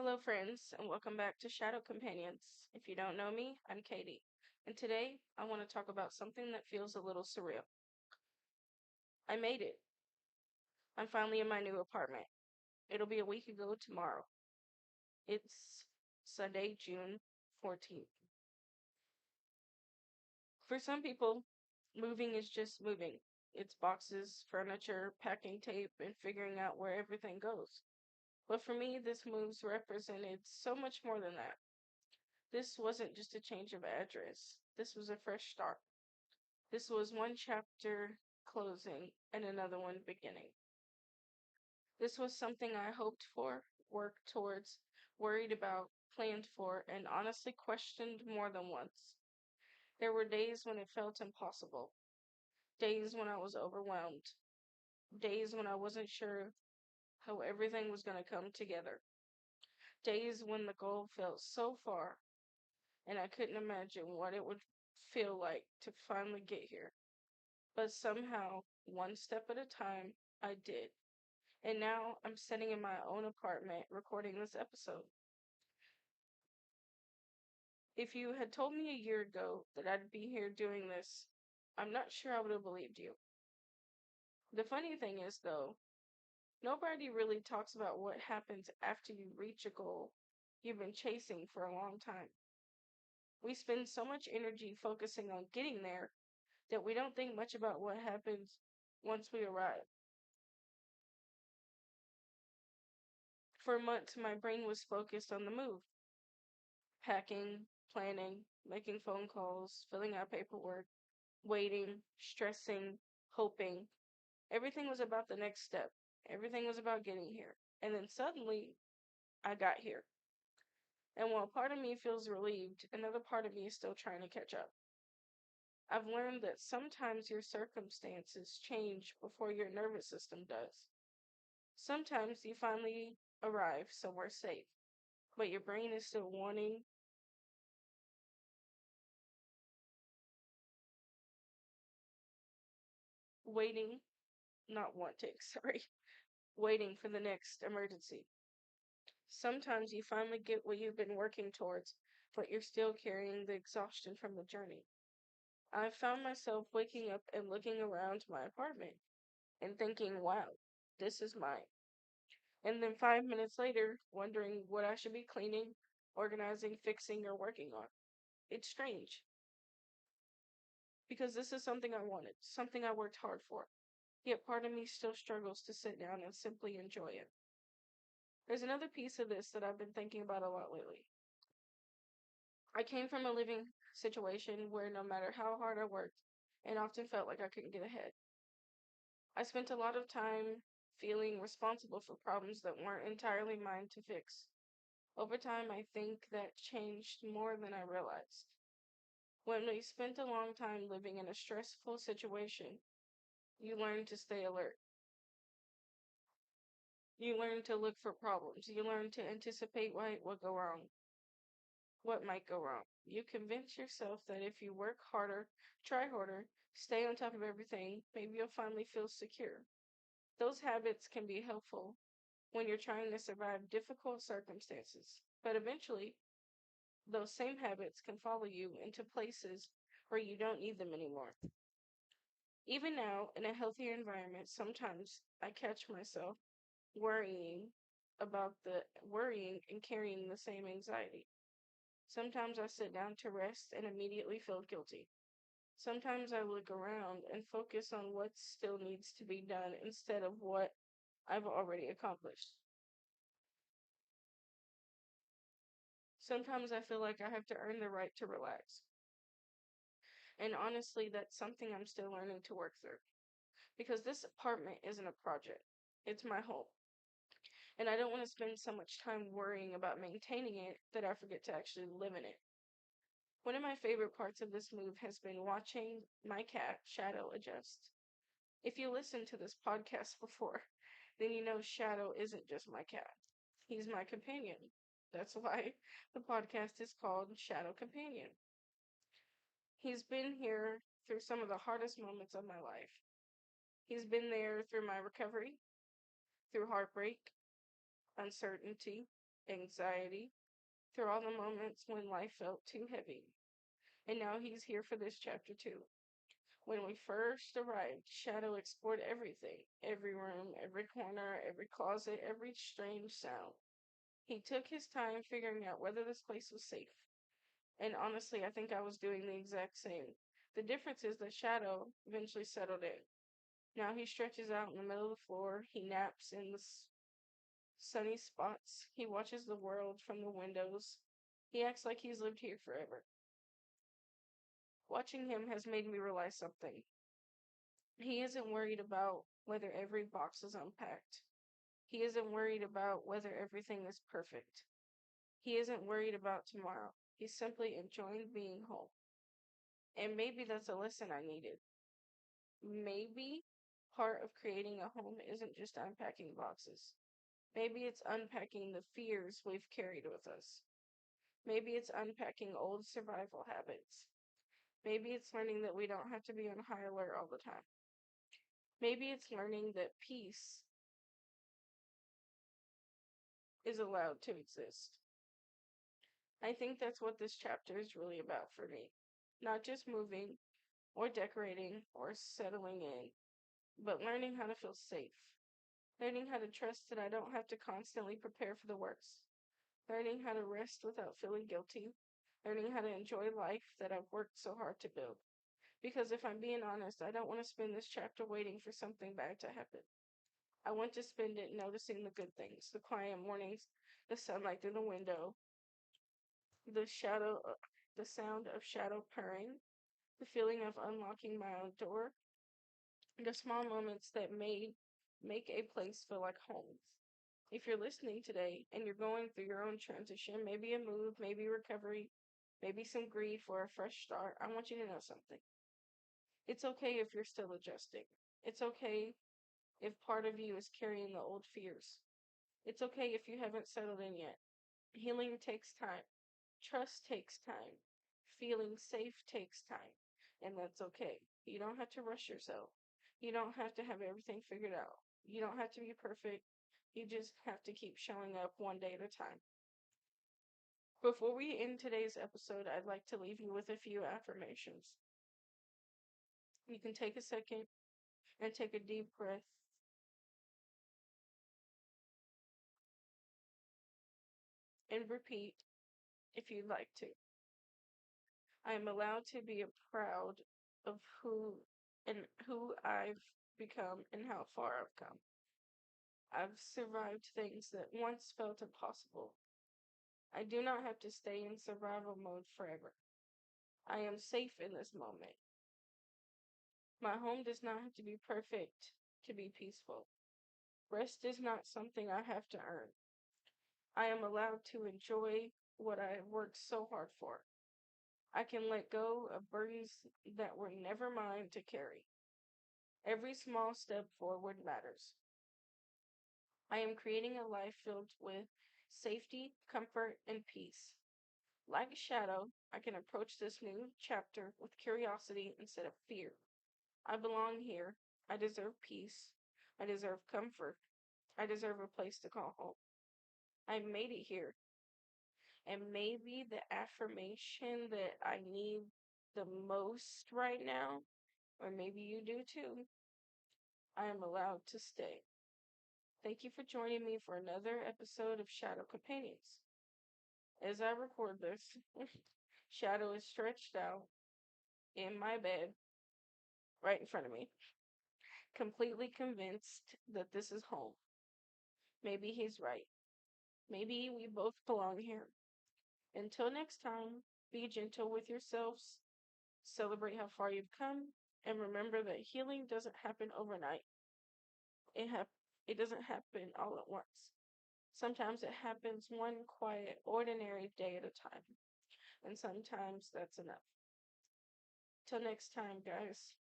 Hello, friends, and welcome back to Shadow Companions. If you don't know me, I'm Katie, and today I want to talk about something that feels a little surreal. I made it. I'm finally in my new apartment. It'll be a week ago tomorrow. It's Sunday, June 14th. For some people, moving is just moving. It's boxes, furniture, packing tape, and figuring out where everything goes. But for me, this moves represented so much more than that. This wasn't just a change of address. This was a fresh start. This was one chapter closing and another one beginning. This was something I hoped for, worked towards, worried about, planned for, and honestly questioned more than once. There were days when it felt impossible, days when I was overwhelmed, days when I wasn't sure how everything was going to come together, days when the goal felt so far and I couldn't imagine what it would feel like to finally get here. But somehow, one step at a time, I did. And now I'm sitting in my own apartment recording this episode. If you had told me a year ago that I'd be here doing this, I'm not sure I would have believed you. The funny thing is, though, nobody really talks about what happens after you reach a goal you've been chasing for a long time. We spend so much energy focusing on getting there that we don't think much about what happens once we arrive. For months, my brain was focused on the move, packing, planning, making phone calls, filling out paperwork, waiting, stressing, hoping. Everything was about the next step. Everything was about getting here. And then suddenly, I got here. And while part of me feels relieved, another part of me is still trying to catch up. I've learned that sometimes your circumstances change before your nervous system does. Sometimes you finally arrive somewhere safe, but your brain is still waiting, not wanting, sorry, waiting for the next emergency. Sometimes you finally get what you've been working towards, but you're still carrying the exhaustion from the journey. I found myself waking up and looking around my apartment and thinking, wow, this is mine. And then 5 minutes later, wondering what I should be cleaning, organizing, fixing, or working on. It's strange because this is something I wanted, something I worked hard for. Yet part of me still struggles to sit down and simply enjoy it. There's another piece of this that I've been thinking about a lot lately. I came from a living situation where no matter how hard I worked, and often felt like I couldn't get ahead. I spent a lot of time feeling responsible for problems that weren't entirely mine to fix. Over time, I think that changed more than I realized. When we spent a long time living in a stressful situation, you learn to stay alert. You learn to look for problems. You learn to anticipate what might go wrong. You convince yourself that if you work harder, try harder, stay on top of everything, maybe you'll finally feel secure. Those habits can be helpful when you're trying to survive difficult circumstances, but eventually, those same habits can follow you into places where you don't need them anymore. Even now, in a healthier environment, sometimes I catch myself worrying worrying and carrying the same anxiety. Sometimes I sit down to rest and immediately feel guilty. Sometimes I look around and focus on what still needs to be done instead of what I've already accomplished. Sometimes I feel like I have to earn the right to relax. And honestly, that's something I'm still learning to work through. Because this apartment isn't a project, it's my home. And I don't want to spend so much time worrying about maintaining it that I forget to actually live in it. One of my favorite parts of this move has been watching my cat, Shadow, adjust. If you listened to this podcast before, then you know Shadow isn't just my cat. He's my companion. That's why the podcast is called Shadow Companion. He's been here through some of the hardest moments of my life. He's been there through my recovery, through heartbreak, uncertainty, anxiety, through all the moments when life felt too heavy. And now he's here for this chapter too. When we first arrived, Shadow explored everything, every room, every corner, every closet, every strange sound. He took his time figuring out whether this place was safe. And honestly, I think I was doing the exact same. The difference is that Shadow eventually settled in. Now he stretches out in the middle of the floor. He naps in the sunny spots. He watches the world from the windows. He acts like he's lived here forever. Watching him has made me realize something. He isn't worried about whether every box is unpacked. He isn't worried about whether everything is perfect. He isn't worried about tomorrow. He's simply enjoying being home. And maybe that's a lesson I needed. Maybe part of creating a home isn't just unpacking boxes. Maybe it's unpacking the fears we've carried with us. Maybe it's unpacking old survival habits. Maybe it's learning that we don't have to be on high alert all the time. Maybe it's learning that peace is allowed to exist. I think that's what this chapter is really about for me. Not just moving or decorating or settling in, but learning how to feel safe. Learning how to trust that I don't have to constantly prepare for the worst. Learning how to rest without feeling guilty. Learning how to enjoy life that I've worked so hard to build. Because if I'm being honest, I don't want to spend this chapter waiting for something bad to happen. I want to spend it noticing the good things, the quiet mornings, the sunlight through the window, the shadow, the sound of shadow purring, the feeling of unlocking my own door, the small moments that made make a place feel like home. If you're listening today and you're going through your own transition, maybe a move, maybe recovery, maybe some grief or a fresh start, I want you to know something. It's okay if you're still adjusting. It's okay if part of you is carrying the old fears. It's okay if you haven't settled in yet. Healing takes time. Trust takes time. Feeling safe takes time. And that's okay. You don't have to rush yourself. You don't have to have everything figured out. You don't have to be perfect. You just have to keep showing up one day at a time. Before we end today's episode, I'd like to leave you with a few affirmations. You can take a second and take a deep breath and repeat if you'd like to. I am allowed to be proud of who I've become and how far I've come. I've survived things that once felt impossible. I do not have to stay in survival mode forever. I am safe in this moment. My home does not have to be perfect to be peaceful. Rest is not something I have to earn. I am allowed to enjoy what I have worked so hard for. I can let go of burdens that were never mine to carry. Every small step forward matters. I am creating a life filled with safety, comfort, and peace. Like a shadow, I can approach this new chapter with curiosity instead of fear. I belong here. I deserve peace. I deserve comfort. I deserve a place to call home. I made it here. And maybe the affirmation that I need the most right now, or maybe you do too, I am allowed to stay. Thank you for joining me for another episode of Shadow Companions. As I record this, Shadow is stretched out in my bed right in front of me, completely convinced that this is home. Maybe he's right. Maybe we both belong here. Until next time, be gentle with yourselves, celebrate how far you've come, and remember that healing doesn't happen overnight. It hap- it doesn't happen all at once. Sometimes it happens one quiet, ordinary day at a time. And sometimes that's enough. Till next time, guys.